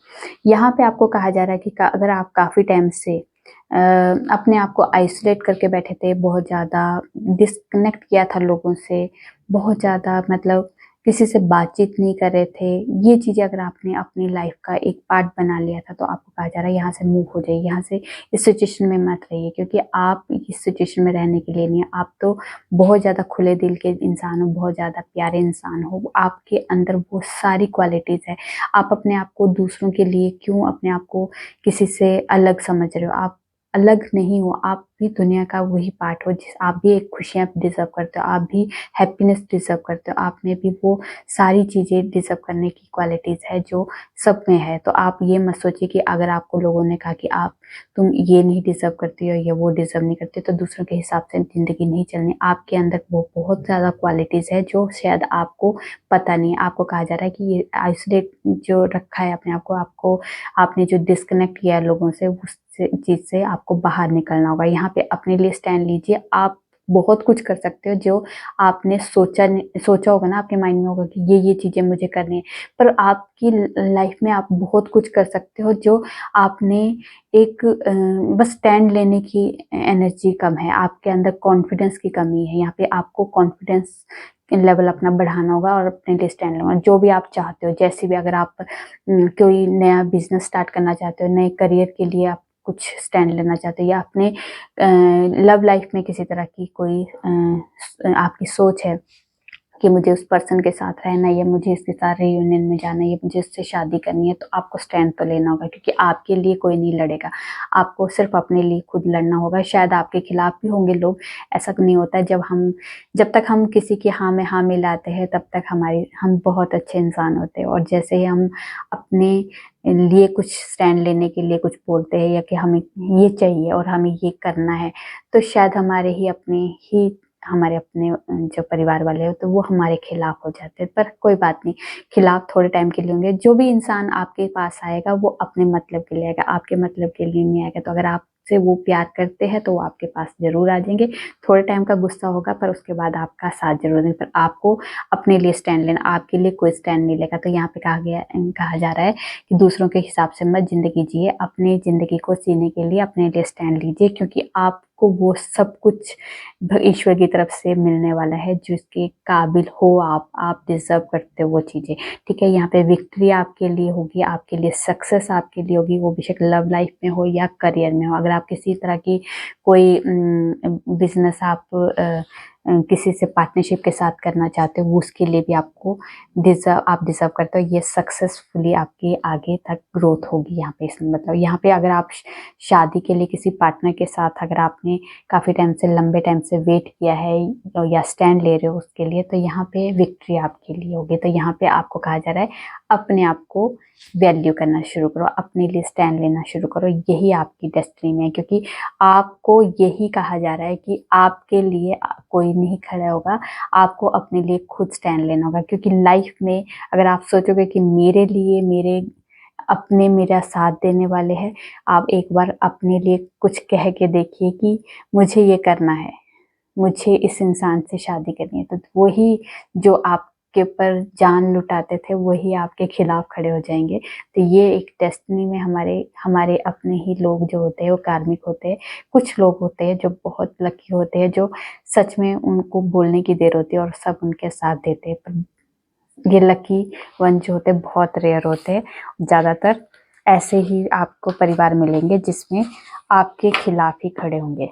यहाँ पे आपको कहा जा रहा है कि अगर आप काफ़ी टाइम से अपने आप को आइसोलेट करके बैठे थे, बहुत ज़्यादा डिस्कनेक्ट किया था लोगों से, बहुत ज़्यादा मतलब किसी से बातचीत नहीं कर रहे थे, ये चीज़ें अगर आपने अपनी लाइफ का एक पार्ट बना लिया था, तो आपको कहा जा रहा है यहाँ से मूव हो जाइए, यहाँ से इस सिचुएशन में मत रहिए, क्योंकि आप इस सिचुएशन में रहने के लिए नहीं है। आप तो बहुत ज़्यादा खुले दिल के इंसान हो, बहुत ज़्यादा प्यारे इंसान हो, आपके अंदर वो सारी क्वालिटीज़ है। आप अपने आप को दूसरों के लिए क्यों अपने आप को किसी से अलग समझ रहे हो? आप अलग नहीं हो, आप भी दुनिया का वही पार्ट हो, जिस आप भी एक खुशियाँ डिजर्व करते हो, आप भी हैप्पीनेस डिजर्व करते हो, आप में भी वो सारी चीज़ें डिजर्व करने की क्वालिटीज़ है जो सब में है। तो आप ये मत सोचिए कि अगर आपको लोगों ने कहा कि तुम ये नहीं डिजर्व करती हो या वो डिजर्व नहीं करती, तो दूसरों के हिसाब से ज़िंदगी नहीं चलनी। आपके अंदर वो बहुत ज़्यादा क्वालिटीज़ है जो शायद आपको पता नहीं है। आपको कहा जा रहा है कि ये आइसोलेट जो रखा है अपने आप को, आपने जो डिस्कनेक्ट किया है लोगों से, उस चीज़ से आपको बाहर निकलना होगा। यहाँ पे अपने लिए स्टैंड लीजिए। आप बहुत कुछ कर सकते हो जो आपने सोचा होगा ना, आपके माइंड में होगा कि ये चीज़ें मुझे करनी है, पर आपकी लाइफ में आप बहुत कुछ कर सकते हो जो आपने एक बस स्टैंड लेने की एनर्जी कम है, आपके अंदर कॉन्फिडेंस की कमी है। यहाँ पे आपको कॉन्फिडेंस लेवल अपना बढ़ाना होगा और अपने लिए स्टैंड लेना। जो भी आप चाहते हो, जैसे भी अगर आप कोई नया बिजनेस स्टार्ट करना चाहते हो, नए करियर के लिए आप कुछ स्टैंड लेना चाहते हो, या अपने लव लाइफ में किसी तरह की कोई आपकी सोच है कि मुझे उस पर्सन के साथ रहना है, या मुझे इसके साथ रियूनियन में जाना है, या मुझे इससे शादी करनी है, तो आपको स्टैंड तो लेना होगा, क्योंकि आपके लिए कोई नहीं लड़ेगा। आपको सिर्फ अपने लिए खुद लड़ना होगा। शायद आपके खिलाफ भी होंगे लोग, ऐसा नहीं होता है। जब तक हम किसी की हाँ में हाँ मिलाते हैं, तब तक हम बहुत अच्छे इंसान होते हैं। और जैसे ही हम अपने लिए कुछ स्टैंड लेने के लिए कुछ बोलते हैं, या कि हमें ये चाहिए और हमें ये करना है, तो शायद हमारे अपने जो परिवार वाले हो, तो वो हमारे खिलाफ हो जाते हैं। पर कोई बात नहीं, खिलाफ थोड़े टाइम के लिए होंगे। जो भी इंसान आपके पास आएगा वो अपने मतलब के लिए आएगा, आपके मतलब के लिए नहीं आएगा। तो अगर आपसे वो प्यार करते हैं तो वो आपके पास जरूर आ जाएंगे। थोड़े टाइम का गुस्सा होगा, पर उसके बाद आपका साथ जरूर देंगे। पर आपको अपने लिए स्टैंड लेना, आपके लिए कोई स्टैंड नहीं लेगा। तो यहाँ पे कहा जा रहा है कि दूसरों के हिसाब से मत जिंदगी जिए, अपनी जिंदगी को जीने के लिए अपने लिए स्टैंड लीजिए, क्योंकि आप आपको वो सब कुछ ईश्वर की तरफ से मिलने वाला है जिसके काबिल हो आप डिजर्व करते हो वो चीज़ें। ठीक है, यहाँ पे विक्ट्री आपके लिए होगी, आपके लिए सक्सेस आपके लिए होगी, वो बेशक लव लाइफ में हो या करियर में हो। अगर आप किसी तरह की कोई बिजनेस आप किसी से पार्टनरशिप के साथ करना चाहते हो, उसके लिए भी आपको आप डिजर्व करते हो। ये सक्सेसफुली आपकी आगे तक ग्रोथ होगी यहाँ पे। इसमें मतलब यहाँ पे अगर आप शादी के लिए किसी पार्टनर के साथ अगर आपने काफ़ी टाइम से लंबे टाइम से वेट किया है या स्टैंड ले रहे हो उसके लिए, तो यहाँ पे विक्ट्री आपके लिए होगी। तो यहाँ पे आपको कहा जा रहा है अपने आप को वैल्यू करना शुरू करो, अपने लिए स्टैंड लेना शुरू करो। यही आपकी डेस्टिनी में है, क्योंकि आपको यही कहा जा रहा है कि आपके लिए कोई नहीं खड़ा होगा, आपको अपने लिए खुद स्टैंड लेना होगा। क्योंकि लाइफ में अगर आप सोचोगे कि मेरे लिए मेरा साथ देने वाले हैं, आप एक बार अपने लिए कुछ कह के देखिए कि मुझे ये करना है, मुझे इस इंसान से शादी करनी है, तो वही जो आपके ऊपर जान लुटाते थे वही आपके खिलाफ खड़े हो जाएंगे। तो ये एक डेस्टिनी में हमारे अपने ही लोग जो होते हैं वो कार्मिक होते हैं। कुछ लोग होते हैं जो बहुत लकी होते हैं, जो सच में उनको बोलने की देर होती है और सब उनके साथ देते हैं। पर ये लकी वन जो होते हैं बहुत रेयर होते हैं। ज़्यादातर ऐसे ही आपको परिवार मिलेंगे जिसमें आपके खिलाफ ही खड़े होंगे।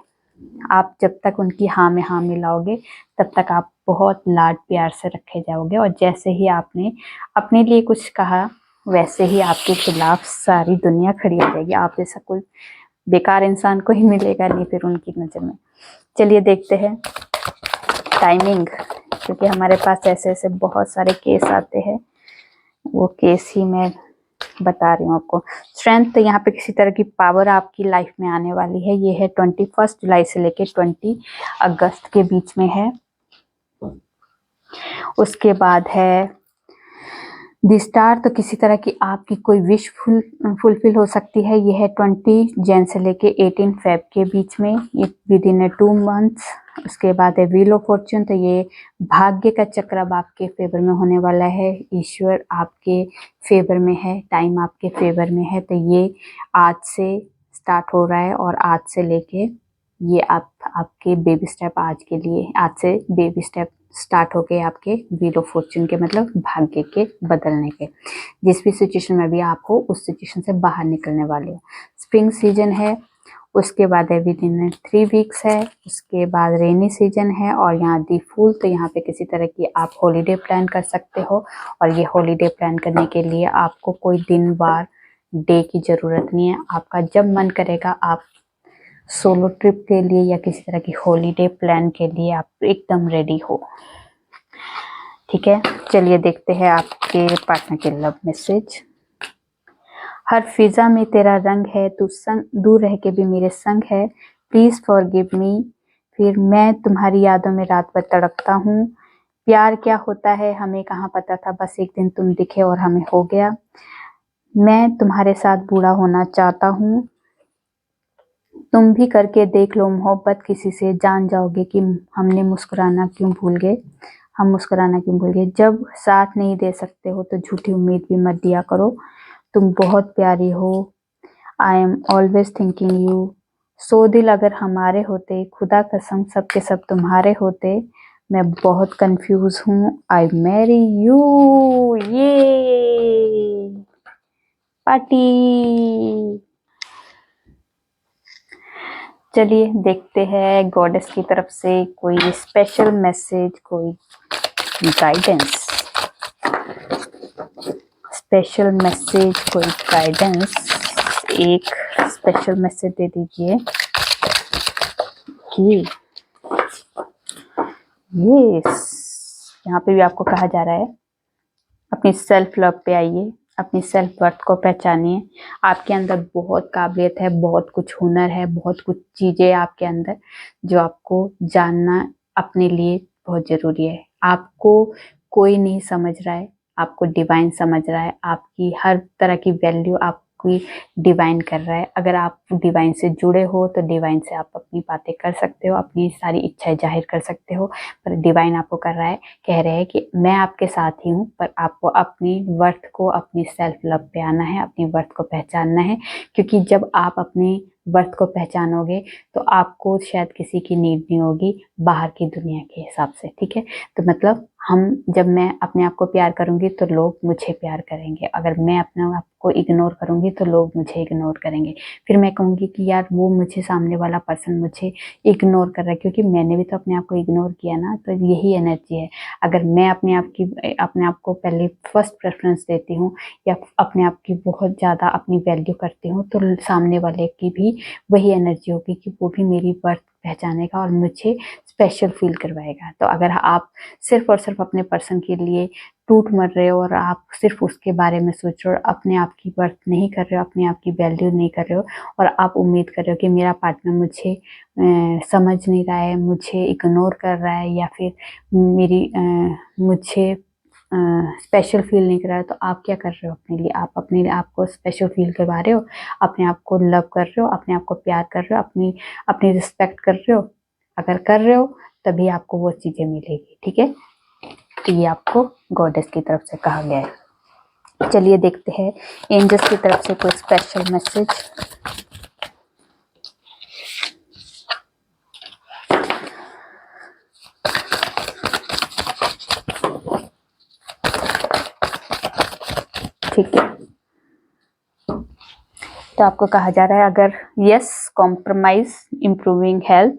आप जब तक उनकी हाँ में हाँ मिलाओगे तब तक आप बहुत लाड प्यार से रखे जाओगे, और जैसे ही आपने अपने लिए कुछ कहा वैसे ही आपके खिलाफ सारी दुनिया खड़ी हो जाएगी। आप जैसा कोई बेकार इंसान को ही मिलेगा नहीं फिर उनकी नज़र में। चलिए देखते हैं टाइमिंग, क्योंकि हमारे पास ऐसे ऐसे बहुत सारे केस आते हैं, वो केस ही मैं बता रही हूँ आपको। स्ट्रेंथ, तो यहाँ पे किसी तरह की पावर आपकी लाइफ में आने वाली है। ये है 21 जुलाई से लेके 20 अगस्त के बीच में है। उसके बाद है द स्टार, तो किसी तरह की आपकी कोई विश फुलफिल हो सकती है। ये है 20 जन से लेके 18 फेब के बीच में, विद इन 2 मंथ्स। उसके बाद है व्हील ऑफ फॉर्च्यून, तो ये भाग्य का चक्र अब आपके फेवर में होने वाला है। ईश्वर आपके फेवर में है, टाइम आपके फेवर में है। तो ये आज से स्टार्ट हो रहा है, और आज से लेके ये आपके बेबी स्टेप आज के लिए, आज से बेबी स्टेप स्टार्ट हो गए आपके व्हील ऑफ फॉर्च्यून के, मतलब भाग्य के बदलने के। जिस भी सिचुएशन में भी आप हो उस सिचुएशन से बाहर निकलने वाले हो। स्प्रिंग सीजन है, उसके बाद है विद इन 3 वीक्स है। उसके बाद रेनी सीजन है, और यहाँ दी फूल, तो यहाँ पे किसी तरह की आप हॉलीडे प्लान कर सकते हो। और ये हॉलीडे प्लान करने के लिए आपको कोई दिन वार डे की ज़रूरत नहीं है। आपका जब मन करेगा आप सोलो ट्रिप के लिए या किसी तरह की हॉलीडे प्लान के लिए आप एकदम रेडी हो। ठीक है, चलिए देखते हैं आपके पार्टनर के लव मैसेज। हर फिजा में तेरा रंग है, तू संग दूर रह के भी मेरे संग है, प्लीज फॉरगिव मी। फिर मैं तुम्हारी यादों में रात भर तड़पता हूँ, प्यार क्या होता है हमें कहाँ पता था, बस एक दिन तुम दिखे और हमें हो गया। मैं तुम्हारे साथ बूढ़ा होना चाहता हूँ, तुम भी करके देख लो मोहब्बत किसी से, जान जाओगे कि हमने मुस्कुराना क्यों भूल गए, हम मुस्कुराना क्यों भूल गए। जब साथ नहीं दे सकते हो तो झूठी उम्मीद भी मत दिया करो, तुम बहुत प्यारी हो, I am always thinking you. So दिल अगर हमारे होते, खुदा कसम सबके सब तुम्हारे होते, मैं बहुत कंफ्यूज हूँ, आई मैरी यू। ये पार्टी। चलिए देखते हैं गॉडेस की तरफ से कोई स्पेशल मैसेज, कोई गाइडेंस, स्पेशल मैसेज, कोई गाइडेंस। एक स्पेशल मैसेज दे दीजिए कि ये यहाँ पे भी आपको कहा जा रहा है अपनी सेल्फ लव पे आइए, अपनी सेल्फ वर्थ को पहचानिए। आपके अंदर बहुत काबिलियत है, बहुत कुछ हुनर है, बहुत कुछ चीज़ें आपके अंदर जो आपको जानना अपने लिए बहुत ज़रूरी है। आपको कोई नहीं समझ रहा है, आपको डिवाइन समझ रहा है। आपकी हर तरह की वैल्यू आपकी डिवाइन कर रहा है। अगर आप डिवाइन से जुड़े हो तो डिवाइन से आप अपनी बातें कर सकते हो, अपनी सारी इच्छाएं जाहिर कर सकते हो। पर डिवाइन आपको कह रहे हैं कि मैं आपके साथ ही हूँ, पर आपको अपनी वर्थ को, अपनी सेल्फ लव पे आना है, अपनी वर्थ को पहचानना है। क्योंकि जब आप अपनी वर्थ को पहचानोगे तो आपको शायद किसी की नीड नहीं होगी बाहर की दुनिया के हिसाब से, ठीक है। तो मतलब जब मैं अपने आप को प्यार करूंगी तो लोग मुझे प्यार करेंगे, अगर मैं अपने आप को इग्नोर करूंगी तो लोग मुझे इग्नोर करेंगे। फिर मैं कहूंगी कि यार वो मुझे, सामने वाला पर्सन मुझे इग्नोर कर रहा है क्योंकि मैंने भी तो अपने आप को इग्नोर किया ना। तो यही एनर्जी है। अगर मैं अपने आप को पहले फर्स्ट प्रेफरेंस देती हूँ या अपने आप की बहुत ज़्यादा अपनी वैल्यू करती हूँ तो सामने वाले की भी वही एनर्जी होगी कि वो भी मेरी वर्थ पहचानेगा और मुझे स्पेशल फील करवाएगा। तो अगर आप सिर्फ और सिर्फ अपने पर्सन के लिए टूट मर रहे हो और आप सिर्फ उसके बारे में सोच रहे हो, अपने आप की वर्थ नहीं कर रहे हो, अपने आप की वैल्यू नहीं कर रहे हो और आप उम्मीद कर रहे हो कि मेरा पार्टनर मुझे समझ नहीं रहा है, मुझे इग्नोर कर रहा है या फिर मुझे स्पेशल फील नहीं कर रहा है, तो आप क्या कर रहे हो अपने लिए? आप अपने आप को स्पेशल फील करवा रहे हो, अपने आप को लव कर रहे हो, अपने आप को प्यार कर रहे हो, अपनी रिस्पेक्ट कर रहे हो। अगर कर रहे हो तभी आपको वो चीज़ें मिलेगी, ठीक है। तो ये आपको गॉडेस की तरफ से कहा गया है। चलिए देखते हैं एंजल्स की तरफ से कोई स्पेशल मैसेज। ठीक है, तो आपको कहा जा रहा है अगर yes, compromise improving health,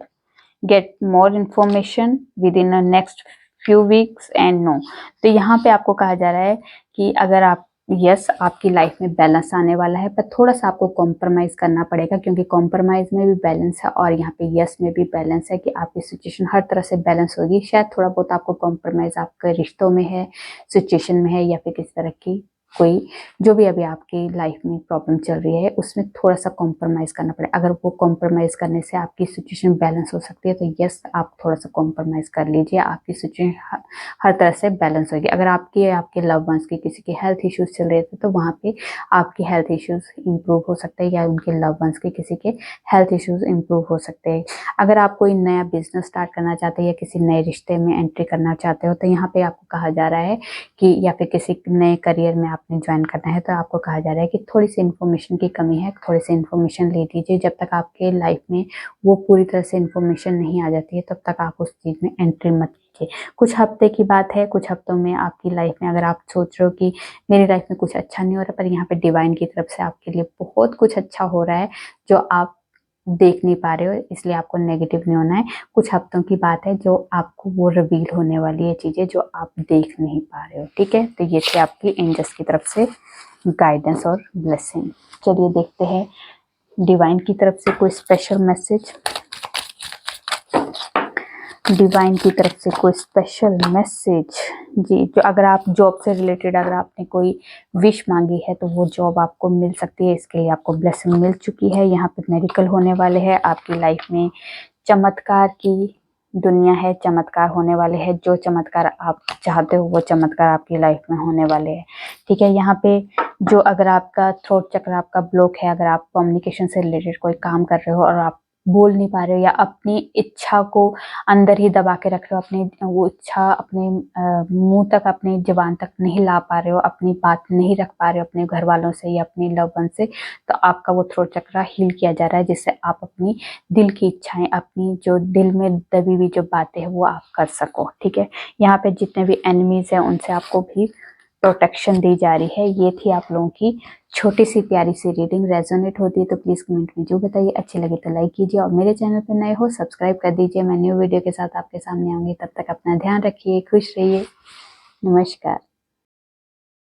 get more information within next few weeks and no. तो यहाँ पे आपको कहा जा रहा है कि अगर आप यस, आपकी लाइफ में बैलेंस आने वाला है, पर थोड़ा सा आपको कॉम्प्रोमाइज़ करना पड़ेगा क्योंकि कॉम्प्रोमाइज़ में भी बैलेंस है और यहाँ पे यस में भी बैलेंस है कि आपकी सिचुएशन हर तरह से बैलेंस होगी। शायद थोड़ा बहुत आपको कॉम्प्रोमाइज़ आपके रिश्तों में है, सिचुएशन में है या फिर किसी तरह की कोई जो भी अभी आपकी लाइफ में प्रॉब्लम चल रही है उसमें थोड़ा सा कॉम्प्रोमाइज़ करना पड़े। अगर वो कॉम्प्रोमाइज़ करने से आपकी सिचुएशन बैलेंस हो सकती है तो यस, आप थोड़ा सा कॉम्प्रोमाइज़ कर लीजिए, आपकी सिचुएशन हर तरह से बैलेंस होगी। अगर आपके लव वंस की किसी के हेल्थ इश्यूज चल रहे थे तो वहाँ पे आपके हेल्थ इश्यूज इम्प्रूव हो सकते हैं या उनके लव वंस के किसी के हेल्थ इश्यूज इम्प्रूव हो सकते हैं। अगर आप कोई नया बिजनेस स्टार्ट करना चाहते हैं या किसी नए रिश्ते में एंट्री करना चाहते हो तो यहाँ पे आपको कहा जा रहा है कि या फिर किसी नए करियर में आपने ज्वाइन करना है तो आपको कहा जा रहा है कि थोड़ी सी इन्फॉर्मेशन की कमी है, थोड़ी सी इन्फॉर्मेशन ले लीजिए। जब तक आपके लाइफ में वो पूरी तरह से इन्फॉर्मेशन नहीं आ जाती है तब तक आप उस चीज़ में एंट्री मत कीजिए। कुछ हफ्ते की बात है, कुछ हफ्तों में आपकी लाइफ में अगर आप सोच रहे हो कि मेरी लाइफ में कुछ अच्छा नहीं हो रहा, पर यहाँ पे डिवाइन की तरफ से आपके लिए बहुत कुछ अच्छा हो रहा है जो आप देख नहीं पा रहे हो, इसलिए आपको नेगेटिव नहीं होना है। कुछ हफ्तों की बात है जो आपको वो रिवील होने वाली है चीज़ें जो आप देख नहीं पा रहे हो, ठीक है। तो ये थी आपकी एंजल्स की तरफ से गाइडेंस और ब्लेसिंग। चलिए देखते हैं डिवाइन की तरफ से कोई स्पेशल मैसेज। डिवाइन की तरफ से कोई स्पेशल मैसेज जी। जो अगर आप जॉब से रिलेटेड अगर आपने कोई विश मांगी है तो वो जॉब आपको मिल सकती है, इसके लिए आपको ब्लेसिंग मिल चुकी है। यहाँ पे मेरिकल होने वाले हैं, आपकी लाइफ में चमत्कार की दुनिया है, चमत्कार होने वाले हैं। जो चमत्कार आप चाहते हो वो चमत्कार आपकी लाइफ में होने वाले हैं, ठीक है। यहाँ पे जो अगर आपका थ्रोट चक्र आपका ब्लॉक है, अगर आप कम्युनिकेशन से रिलेटेड कोई काम कर रहे हो और आप बोल नहीं पा रहे हो या अपनी इच्छा को अंदर ही दबा के रख रहे हो, अपनी वो इच्छा अपने मुंह तक, अपनी जुबान तक नहीं ला पा रहे हो, अपनी बात नहीं रख पा रहे हो अपने घर वालों से या अपने लव वन से, तो आपका वो थ्रोट चक्र हील किया जा रहा है जिससे आप अपनी दिल की इच्छाएं, अपनी जो दिल में दबी हुई जो बातें हैं वो आप कर सको, ठीक है। यहाँ पे जितने भी एनिमीज हैं उनसे आपको भी प्रोटेक्शन दी जा रही है। ये थी आप लोगों की छोटी सी प्यारी सी रीडिंग। रेजोनेट होती है तो प्लीज़ कमेंट में जो बताइए, अच्छी लगे तो लाइक कीजिए और मेरे चैनल पे नए हो सब्सक्राइब कर दीजिए। मैं न्यू वीडियो के साथ आपके सामने आऊँगी, तब तक अपना ध्यान रखिए, खुश रहिए, नमस्कार।